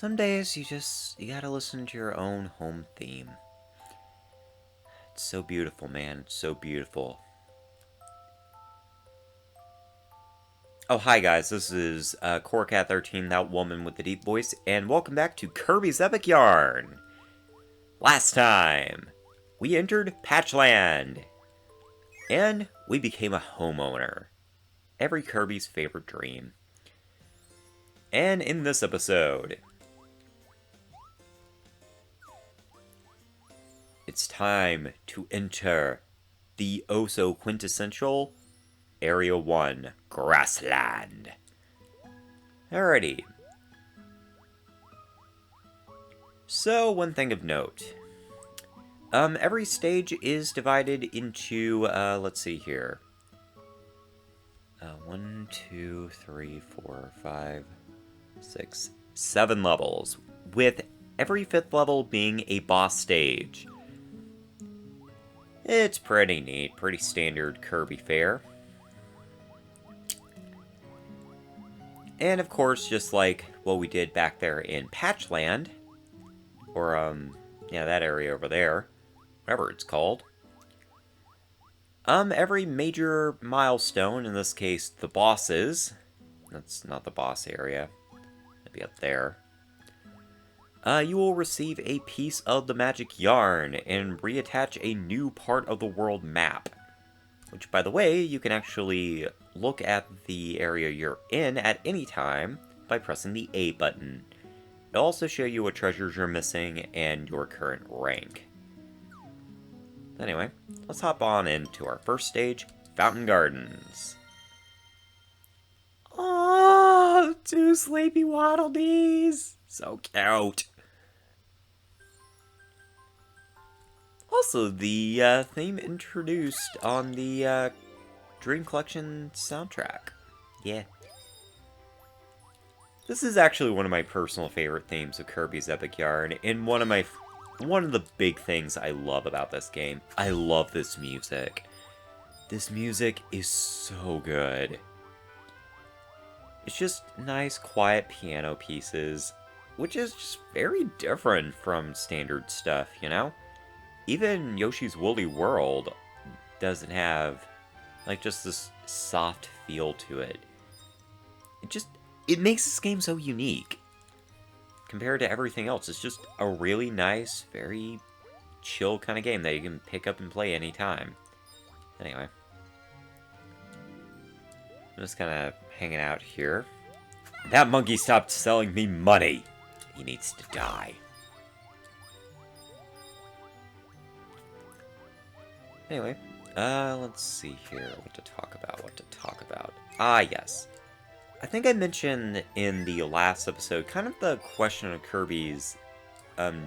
Some days you gotta listen to your own home theme. It's so beautiful, man. It's so beautiful. Oh, hi guys. This is Corecat13, that woman with the deep voice, and welcome back to Kirby's Epic Yarn. Last time, we entered Patchland, and we became a homeowner. Every Kirby's favorite dream. And in this episode, it's time to enter the oh-so-quintessential Area 1, Grassland. Alrighty. So, one thing of note. Every stage is divided into, let's see here. 1, 2, 3, 4, 5, 6, 7 levels, with every 5th level being a boss stage. It's pretty neat, pretty standard Kirby fare. And of course, just like what we did back there in Patchland, or, yeah, that area over there, whatever it's called. Every major milestone, in this case, the bosses, that's not the boss area, it'd be up there, you will receive a piece of the magic yarn and reattach a new part of the world map. Which, by the way, you can actually look at the area you're in at any time by pressing the A button. It'll also show you what treasures you're missing and your current rank. Anyway, let's hop on into our first stage, Fountain Gardens. Oh, 2 sleepy Waddle Dees! So cute! Also, the theme introduced on the Dream Collection soundtrack. Yeah. This is actually one of my personal favorite themes of Kirby's Epic Yarn, and one of the big things I love about this game. I love this music. This music is so good. It's just nice, quiet piano pieces, which is just very different from standard stuff, you know? Even Yoshi's Woolly World doesn't have, like, just this soft feel to it. It makes this game so unique. Compared to everything else, it's just a really nice, very chill kind of game that you can pick up and play anytime. Anyway. I'm just kind of hanging out here. That monkey stopped selling me money. He needs to die. Anyway, let's see here what to talk about. Ah, yes. I think I mentioned in the last episode kind of the question of Kirby's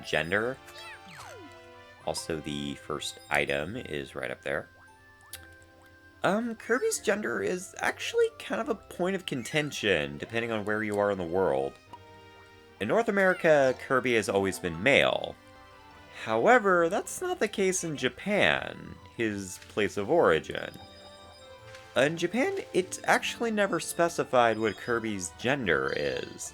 gender. Also, the first item is right up there. Kirby's gender is actually kind of a point of contention, depending on where you are in the world. In North America, Kirby has always been male. However, that's not the case in Japan, his place of origin. In Japan, it's actually never specified what Kirby's gender is.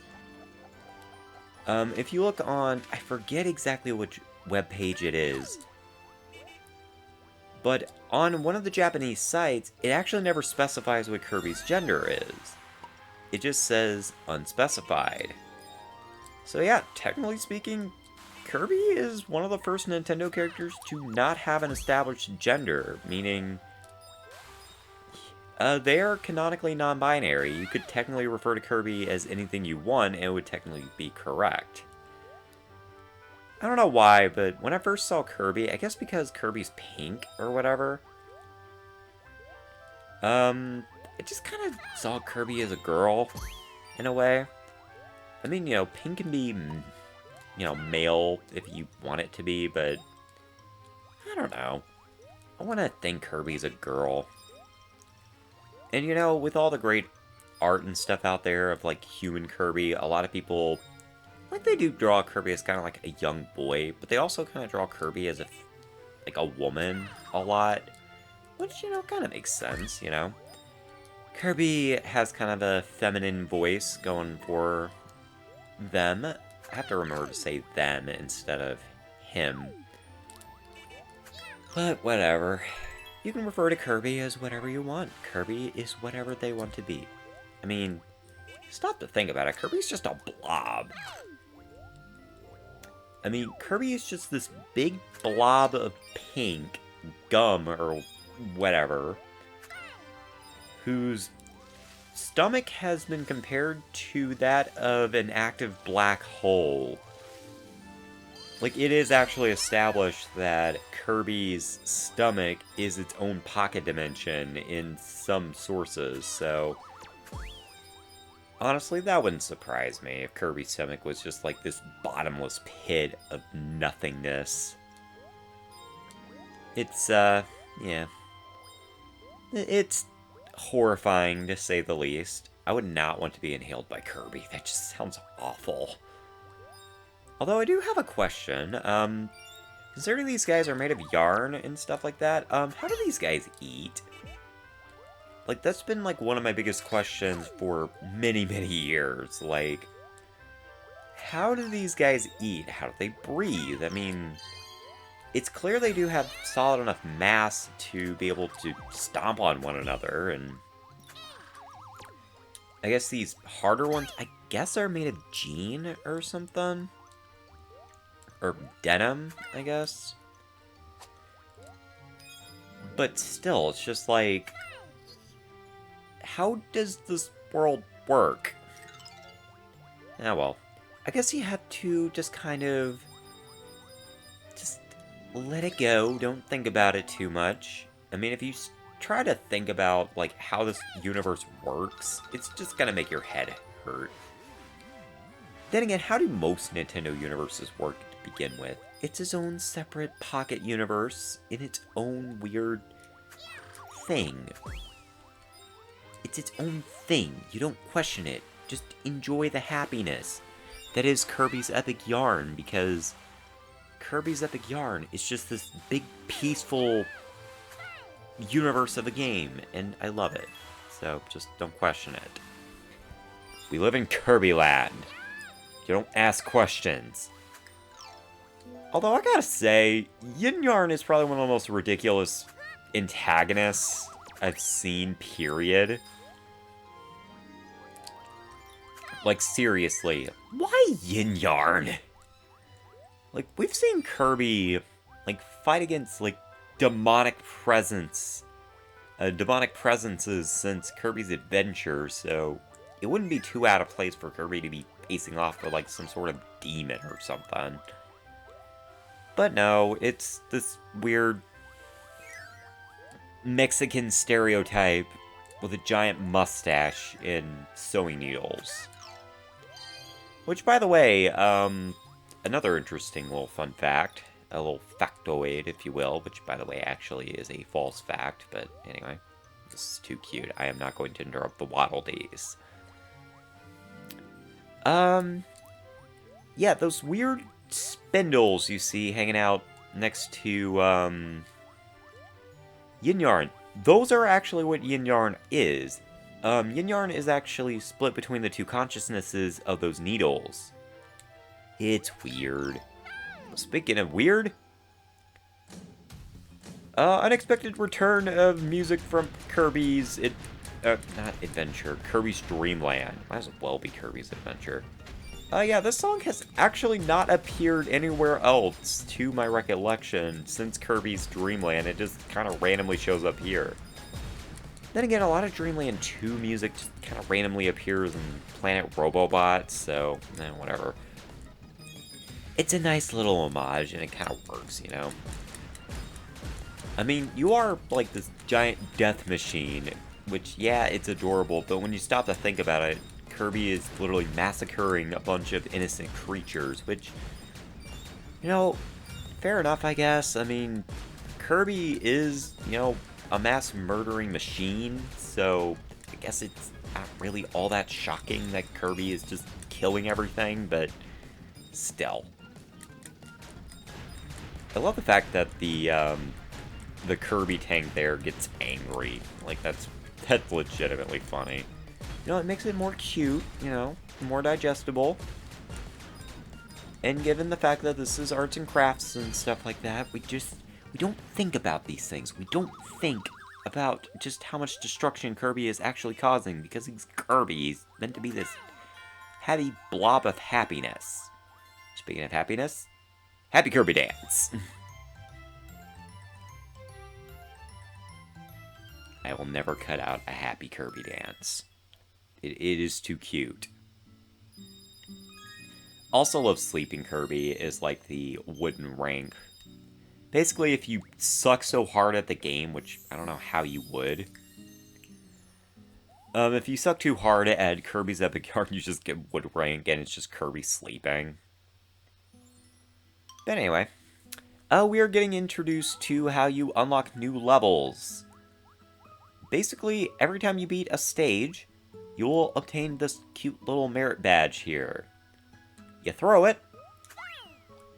If you look on, I forget exactly which webpage it is, but on one of the Japanese sites, it actually never specifies what Kirby's gender is. It just says unspecified. So yeah, technically speaking, Kirby is one of the first Nintendo characters to not have an established gender, meaning they are canonically non-binary. You could technically refer to Kirby as anything you want, and it would technically be correct. I don't know why, but when I first saw Kirby, I guess because Kirby's pink or whatever, I just kind of saw Kirby as a girl, in a way. I mean, you know, pink can be, you know, male if you want it to be, but I don't know. I want to think Kirby's a girl. And, you know, with all the great art and stuff out there of, like, human Kirby, a lot of people, like, they do draw Kirby as kind of like a young boy, but they also kind of draw Kirby as like a woman a lot, which, you know, kind of makes sense, you know. Kirby has kind of a feminine voice going for them. I have to remember to say them instead of him. But whatever. You can refer to Kirby as whatever you want. Kirby is whatever they want to be. I mean, stop to think about it. Kirby's just a blob. I mean, Kirby is just this big blob of pink gum or whatever, whose stomach has been compared to that of an active black hole. Like, it is actually established that Kirby's stomach is its own pocket dimension in some sources, so honestly, that wouldn't surprise me if Kirby's stomach was just like this bottomless pit of nothingness. It's, yeah. It's horrifying, to say the least. I would not want to be inhaled by Kirby. That just sounds awful. Although I do have a question. Considering these guys are made of yarn and stuff like that, how do these guys eat? Like, that's been, like, one of my biggest questions for many, many years. Like, how do these guys eat? How do they breathe? I mean, it's clear they do have solid enough mass to be able to stomp on one another, and I guess these harder ones, I guess, are made of jean or something? Or denim, I guess? But still, it's just like, how does this world work? Ah, well. I guess you have to just kind of just let it go. Don't think about it too much. I mean, if you try to think about, like, how this universe works, it's just gonna make your head hurt. Then again, how do most Nintendo universes work to begin with? It's its own separate pocket universe in its own weird thing. It's its own thing. You don't question it. Just enjoy the happiness that is Kirby's Epic Yarn, because Kirby's Epic Yarn is just this big, peaceful universe of a game, and I love it. So, just don't question it. We live in Kirby Land. You don't ask questions. Although, I gotta say, Yin Yarn is probably one of the most ridiculous antagonists I've seen, period. Like, seriously, why Yin Yarn? Like, we've seen Kirby, like, fight against, like, demonic presences since Kirby's Adventure, so it wouldn't be too out of place for Kirby to be facing off with, like, some sort of demon or something. But no, it's this weird Mexican stereotype with a giant mustache and sewing needles. Which, by the way, another interesting little fun fact, a little factoid, if you will, which, by the way, actually is a false fact, but anyway, this is too cute. I am not going to interrupt the Waddle Days. Yeah, those weird spindles you see hanging out next to, Yin Yarn. Those are actually what Yin Yarn is. Yin Yarn is actually split between the two consciousnesses of those needles. It's weird. Speaking of weird, unexpected return of music from Kirby's, not Adventure, Kirby's Dream Land. Might as well be Kirby's Adventure. Yeah, this song has actually not appeared anywhere else, to my recollection, since Kirby's Dream Land. It just kind of randomly shows up here. Then again, a lot of Dreamland 2 music just kind of randomly appears in Planet Robobot, so, whatever. It's a nice little homage, and it kind of works, you know? I mean, you are, like, this giant death machine, which, yeah, it's adorable, but when you stop to think about it, Kirby is literally massacring a bunch of innocent creatures, which, you know, fair enough, I guess. I mean, Kirby is, you know, a mass murdering machine, so I guess it's not really all that shocking that Kirby is just killing everything, but still. I love the fact that the Kirby tank there gets angry. Like, that's legitimately funny. You know, it makes it more cute, you know, more digestible. And given the fact that this is arts and crafts and stuff like that, we don't think about these things. We don't think about just how much destruction Kirby is actually causing, because he's Kirby. He's meant to be this happy blob of happiness. Speaking of happiness, happy Kirby dance. I will never cut out a happy Kirby dance. It is too cute. Also love Sleeping Kirby is like the wooden rank. Basically, if you suck so hard at the game, which I don't know how you would. If you suck too hard at Kirby's Epic Yarn, you just get wood rank and it's just Kirby sleeping. But anyway, we are getting introduced to how you unlock new levels. Basically, every time you beat a stage, you will obtain this cute little merit badge here. You throw it,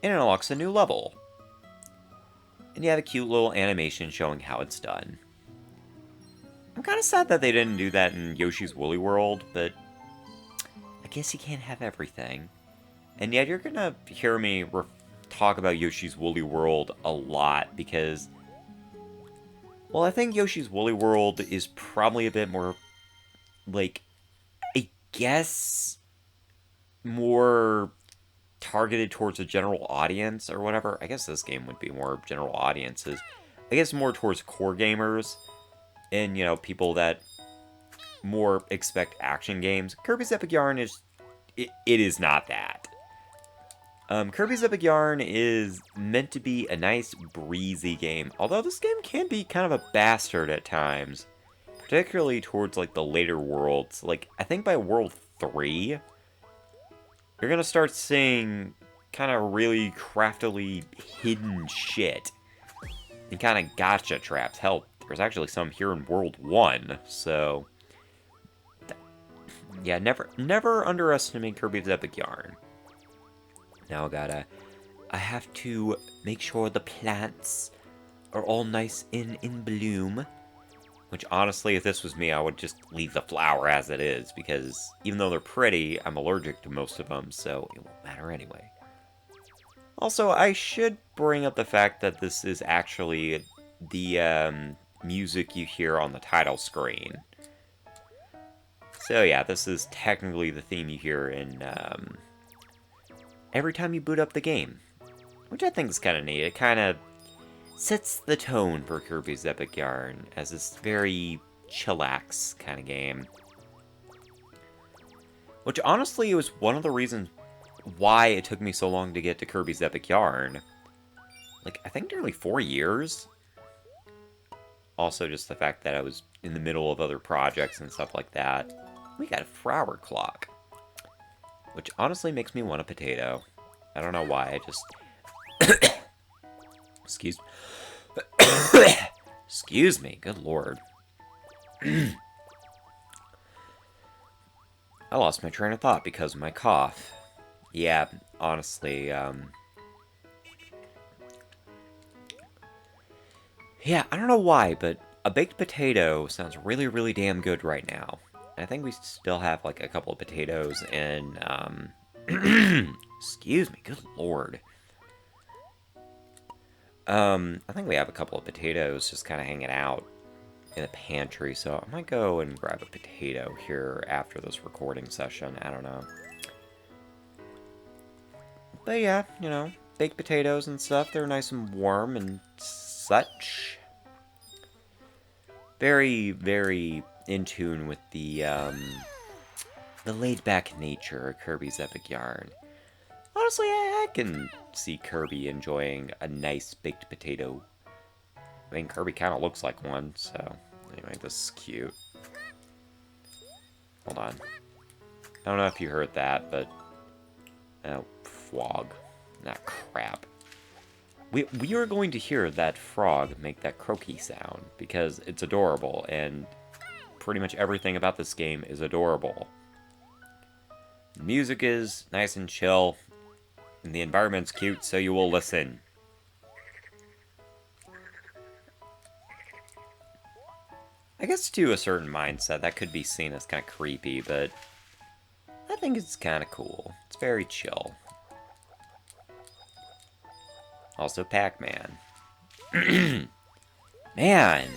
and it unlocks a new level. And you have a cute little animation showing how it's done. I'm kind of sad that they didn't do that in Yoshi's Woolly World, but I guess you can't have everything. And yet you're going to hear me talk about Yoshi's Woolly World a lot, because, well, I think Yoshi's Woolly World is probably a bit more, like, I guess, more targeted towards a general audience or whatever. I guess this game would be more general audiences. I guess more towards core gamers and, you know, people that more expect action games. Kirby's Epic Yarn is... It is not that. Kirby's Epic Yarn is meant to be a nice, breezy game. Although this game can be kind of a bastard at times. Particularly towards, like, the later worlds. Like, I think by World 3... you're gonna start seeing kind of really craftily hidden shit. And kind of gotcha traps. Hell, there's actually some here in World 1, so... yeah, never underestimate Kirby's Epic Yarn. Now I have to make sure the plants are all nice and in bloom. Which, honestly, if this was me, I would just leave the flower as it is, because even though they're pretty, I'm allergic to most of them, so it won't matter anyway. Also, I should bring up the fact that this is actually the music you hear on the title screen. So yeah, this is technically the theme you hear in every time you boot up the game, which I think is kind of neat. It kind of sets the tone for Kirby's Epic Yarn as this very chillax kind of game. Which, honestly, was one of the reasons why it took me so long to get to Kirby's Epic Yarn. Like, I think nearly 4 years. Also, just the fact that I was in the middle of other projects and stuff like that. We got a flower clock. Which honestly makes me want a potato. I don't know why, I just... Excuse Excuse me, good lord. I lost my train of thought because of my cough. Yeah, honestly, yeah, I don't know why, but a baked potato sounds really, really damn good right now. I think we still have, like, a couple of potatoes in, excuse me, good lord. I think we have a couple of potatoes just kind of hanging out in the pantry, so I might go and grab a potato here after this recording session. I don't know. But yeah, you know, baked potatoes and stuff, they're nice and warm and such. Very, very in tune with the laid-back nature of Kirby's Epic Yarn. Honestly, I can see Kirby enjoying a nice baked potato. I mean, Kirby kind of looks like one, so... Anyway, this is cute. Hold on. I don't know if you heard that, but... Oh, frog. Not crap. We are going to hear that frog make that croaky sound, because it's adorable, and pretty much everything about this game is adorable. The music is nice and chill, and the environment's cute, so you will listen. I guess to a certain mindset, that could be seen as kind of creepy, but I think it's kind of cool. It's very chill. Also Pac-Man. Man!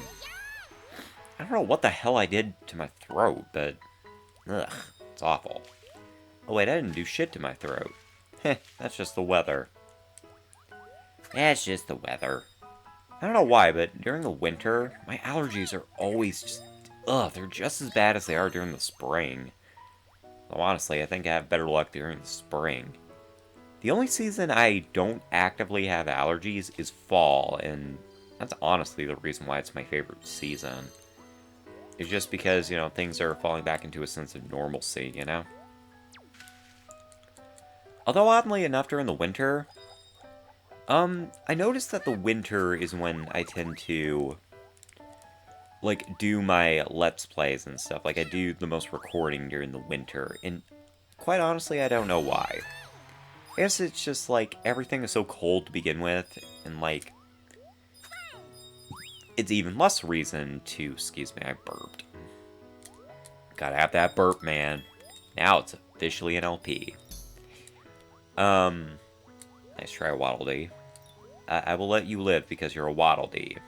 I don't know what the hell I did to my throat, but... Ugh, it's awful. Oh wait, I didn't do shit to my throat. Heh, that's just the weather. That's just the weather. I don't know why, but during the winter, my allergies are always just... Ugh, they're just as bad as they are during the spring. Though honestly, I think I have better luck during the spring. The only season I don't actively have allergies is fall, and that's honestly the reason why it's my favorite season. It's just because, you know, things are falling back into a sense of normalcy, you know? Although, oddly enough, during the winter, I noticed that the winter is when I tend to, like, do my Let's Plays and stuff. Like, I do the most recording during the winter, and quite honestly, I don't know why. I guess it's just, like, everything is so cold to begin with, and, like, it's even less reason to... Excuse me, I burped. Gotta have that burp, man. Now it's officially an LP. Nice try, Waddle Dee. I will let you live because you're a Waddle Dee.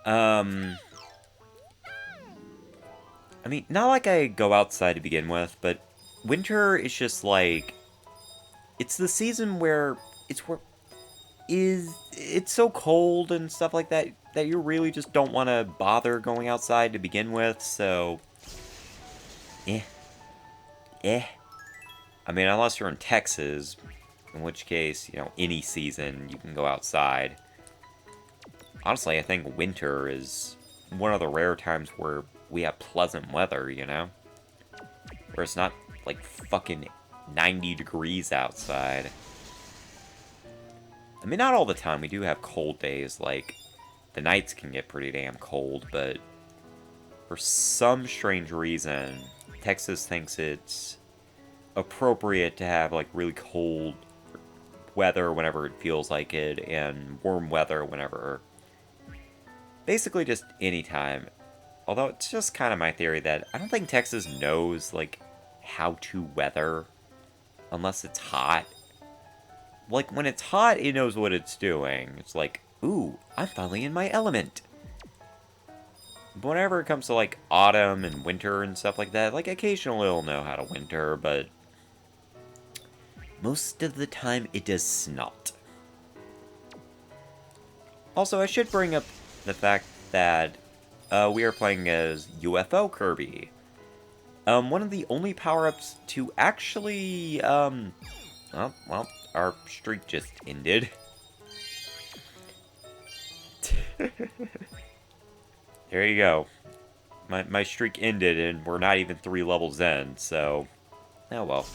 I mean, not like I go outside to begin with, but winter is just like... It's the season where it's so cold and stuff like that that you really just don't want to bother going outside to begin with, so... I mean, unless you're in Texas, in which case, you know, any season you can go outside. Honestly, I think winter is one of the rare times where we have pleasant weather, you know? Where it's not, like, fucking 90 degrees outside. I mean, not all the time. We do have cold days, like, the nights can get pretty damn cold, but for some strange reason, Texas thinks it's appropriate to have, like, really cold weather whenever it feels like it, and warm weather whenever... Basically just any time. Although it's just kind of my theory that I don't think Texas knows, like, how to weather unless it's hot. Like, when it's hot, it knows what it's doing. It's like, ooh, I'm finally in my element. But whenever it comes to, like, autumn and winter and stuff like that, like, occasionally it'll know how to winter, but most of the time it does not. Also, I should bring up the fact that we are playing as UFO Kirby. One of the only power-ups to actually, well, our streak just ended. There you go. My streak ended, and we're not even 3 levels in, so... Oh well.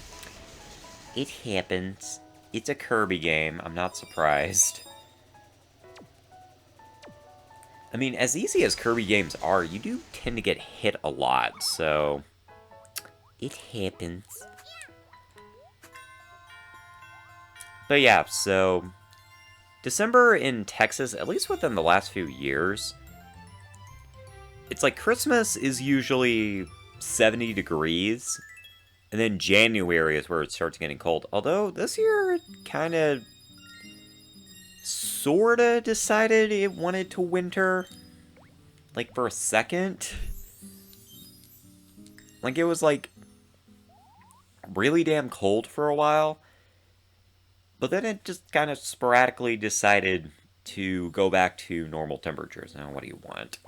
It happens. It's a Kirby game. I'm not surprised. I mean, as easy as Kirby games are, you do tend to get hit a lot, so... It happens. But yeah, so... December in Texas, at least within the last few years... It's like Christmas is usually 70 degrees, and then January is where it starts getting cold. Although, this year, it kind of... sorta decided it wanted to winter. Like, for a second. Like, it was, like, really damn cold for a while. But then it just kind of sporadically decided to go back to normal temperatures. Now, what do you want?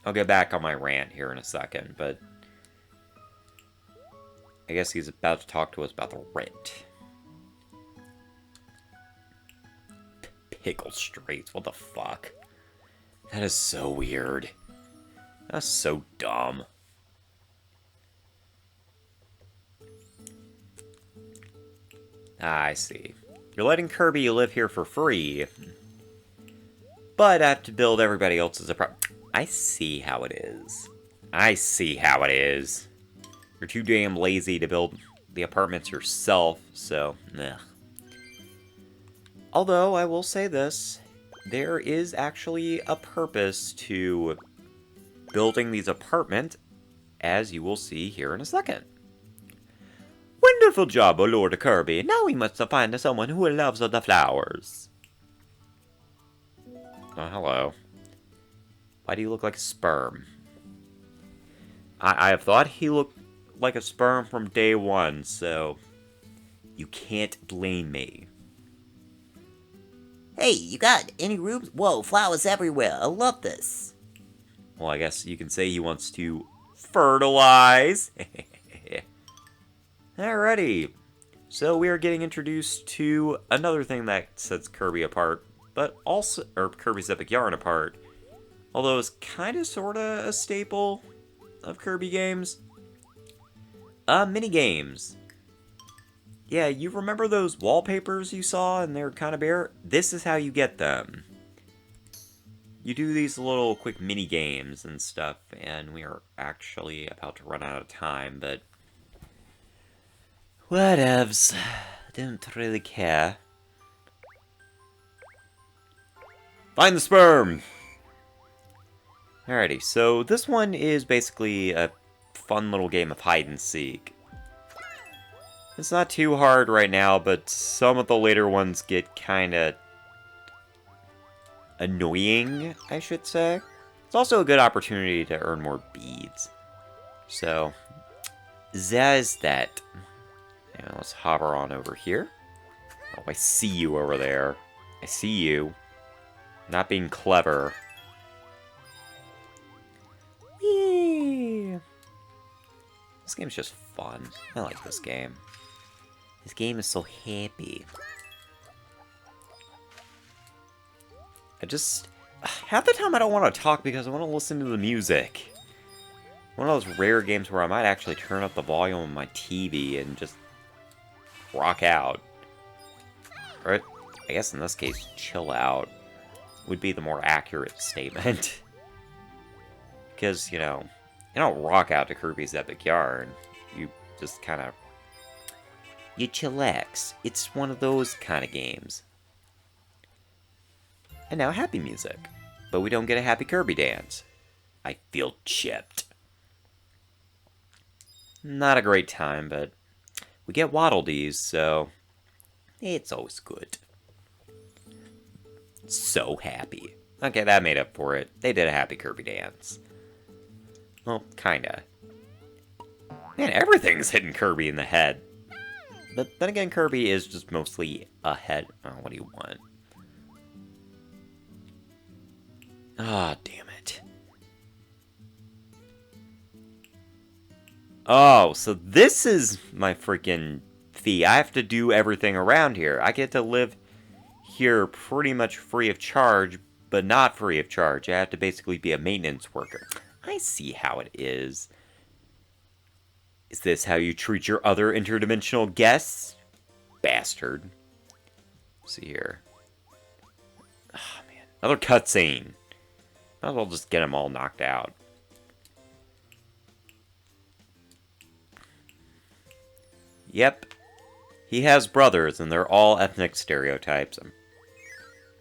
I'll get back on my rant here in a second, but... I guess he's about to talk to us about the rent. Pickle Straits, what the fuck? That is so weird. That's so dumb. Ah, I see. You're letting Kirby live here for free. But I have to build everybody else's apartment. I see how it is. I see how it is. You're too damn lazy to build the apartments yourself, so, ugh. Although, I will say this, there is actually a purpose to building these apartments, as you will see here in a second. Wonderful job, O Lord Kirby. Now we must find someone who loves the flowers. Oh, hello. Why do you look like a sperm? I have thought he looked like a sperm from day one, so you can't blame me. Hey, you got any rooms? Whoa, flowers everywhere. I love this. Well, I guess you can say he wants to fertilize. Alrighty. So we are getting introduced to another thing that sets Kirby apart, but also, or Kirby's Epic Yarn apart, although it's kind of sorta a staple of Kirby games. Mini games. Yeah, you remember those wallpapers you saw and they're kind of bare? This is how you get them. You do these little quick mini games and stuff, and we are actually about to run out of time, but whatevs. Don't really care. Find the sperm! Alrighty, so this one is basically a fun little game of hide and seek. It's not too hard right now, but some of the later ones get kinda annoying, I should say. It's also a good opportunity to earn more beads. So, there's that. Now let's hover on over here. Oh, I see you over there. I see you. Not being clever. Whee! This game's just fun. I like this game. This game is so happy. Half the time I don't want to talk because I want to listen to the music. One of those rare games where I might actually turn up the volume on my TV and just rock out. Or, I guess in this case, chill out would be the more accurate statement. Because, you don't rock out to Kirby's Epic Yarn. You just kind of... You chillax. It's one of those kind of games. And now happy music. But we don't get a happy Kirby dance. I feel chipped. Not a great time, but we get Waddle Dees, so it's always good. So happy. Okay, that made up for it. They did a happy Kirby dance. Well, kinda. Man, everything's hitting Kirby in the head. But then again, Kirby is just mostly a head. Oh, what do you want? Ah, damn it. Oh, so this is my freaking fee. I have to do everything around here. I get to live here pretty much free of charge, but not free of charge. I have to basically be a maintenance worker. I see how it is. Is this how you treat your other interdimensional guests? Bastard. Let's see here. Oh, man. Another cutscene. Might as well just get them all knocked out. Yep. He has brothers, and they're all ethnic stereotypes. I'm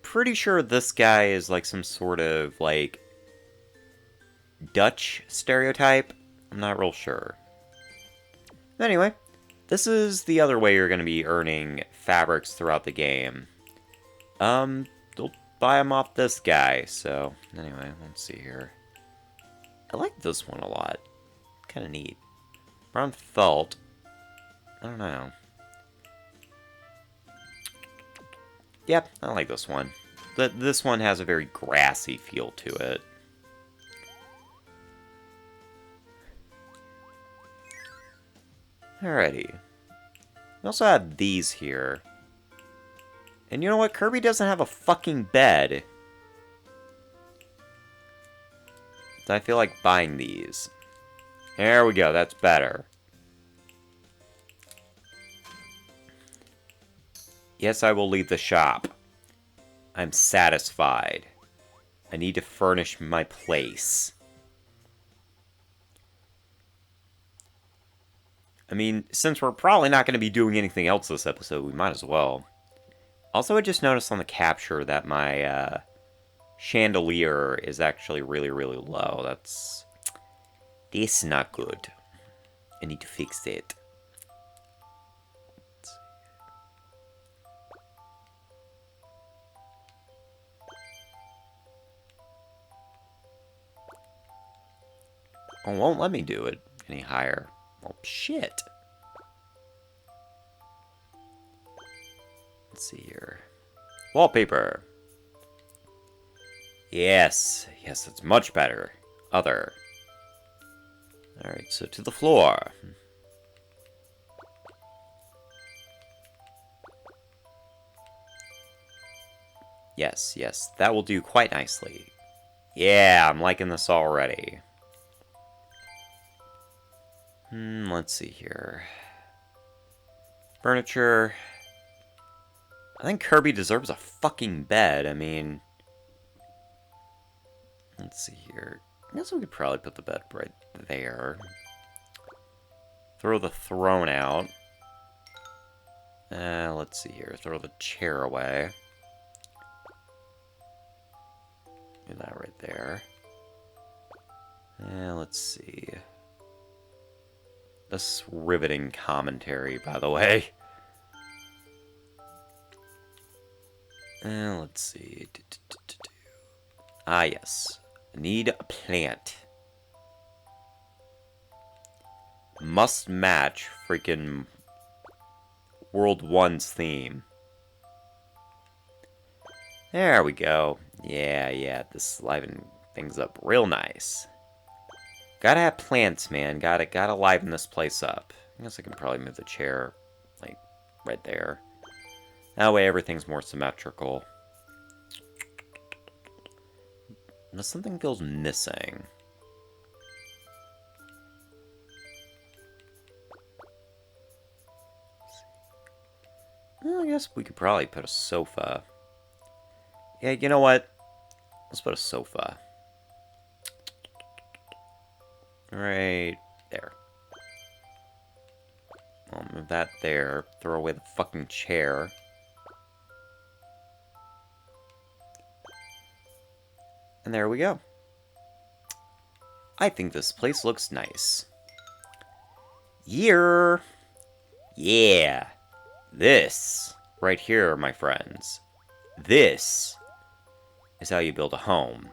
pretty sure this guy is like some sort of, like, Dutch stereotype. I'm not real sure. Anyway, this is the other way you're going to be earning fabrics throughout the game. They'll buy them off this guy, so... Anyway, let's see here. I like this one a lot. Kind of neat. Brown felt. I don't know. Yep, I like this one. This one has a very grassy feel to it. Alrighty. We also have these here. And you know what? Kirby doesn't have a fucking bed. So I feel like buying these. There we go, that's better. Yes, I will leave the shop. I'm satisfied. I need to furnish my place. I mean, since we're probably not going to be doing anything else this episode, we might as well. Also, I just noticed on the capture that my chandelier is actually really, really low. That's not good. I need to fix it. Oh, it won't let me do it any higher. Well, shit. Let's see here. Wallpaper. Yes. Yes, it's much better. Other. Alright, so to the floor. Yes, yes, that will do quite nicely. Yeah, I'm liking this already. Let's see here. Furniture. I think Kirby deserves a fucking bed. I mean... Let's see here. I guess we could probably put the bed right there. Throw the throne out. Let's see here. Throw the chair away. Do that right there. Let's see. This riveting commentary, by the way. Let's see. Ah, yes. Need a plant. Must match freaking World 1's theme. There we go. Yeah, this liven things up real nice. Gotta have plants, man. Gotta liven this place up. I guess I can probably move the chair, like, right there. That way everything's more symmetrical. Now something feels missing. Well, I guess we could probably put a sofa. Yeah, you know what? Let's put a sofa. Right there. I'll move that there. Throw away the fucking chair. And there we go. I think this place looks nice. Yeah. This right here, my friends. This is how you build a home.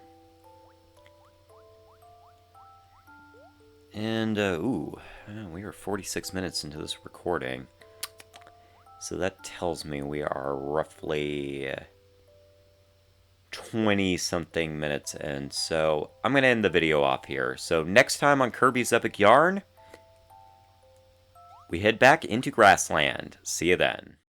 And, we are 46 minutes into this recording. So that tells me we are roughly 20-something minutes in. So I'm going to end the video off here. So next time on Kirby's Epic Yarn, we head back into Grassland. See you then.